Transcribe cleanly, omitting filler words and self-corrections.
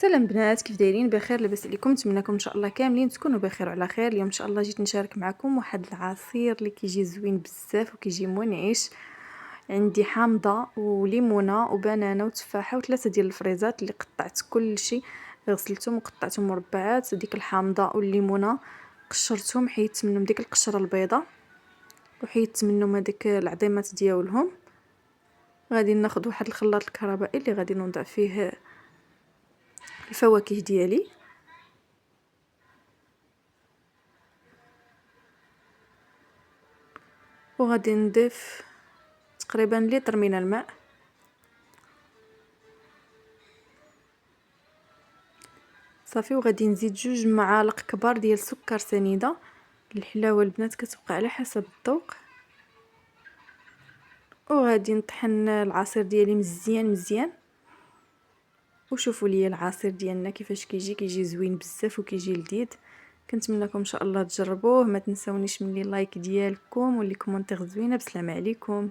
سلام بنات، كيف دايرين؟ بخير؟ لاباس عليكم؟ نتمنىكم ان شاء الله كاملين تكونوا بخير وعلى خير. اليوم ان شاء الله جيت نشارك معكم واحد العصير اللي كيجي زوين بزاف وكيجي منعش. عندي حامضه وليمونه وبنانه وتفاحه وثلاثه ديال الفريزات اللي قطعت كل شيء، غسلتهم وقطعتهم مربعات. ديك الحامضه والليمونه قشرتهم، حيدت منهم ديك القشره البيضاء وحيدت منهم هذيك العظيمات ديالهم. غادي ناخذ واحد الخلاط الكهربائي اللي غادي نوضع فيه الفواكه ديالي، وغادي نضيف تقريبا لتر من الماء. صافي، وغادي نزيد 2 معالق كبار ديال السكر سنيده. الحلاوه البنات كتبقى على حسب الذوق. وغادي نطحن العصير ديالي مزيان مزيان. وشوفوا لي العصير ديالنا كيفاش كيجي زوين بزاف وكيجي لذيذ. كنتمنىكم ان شاء الله تجربوه. ما تنسونيش من لي لايك ديالكم واللي كومونتير زوينه. بسلام عليكم.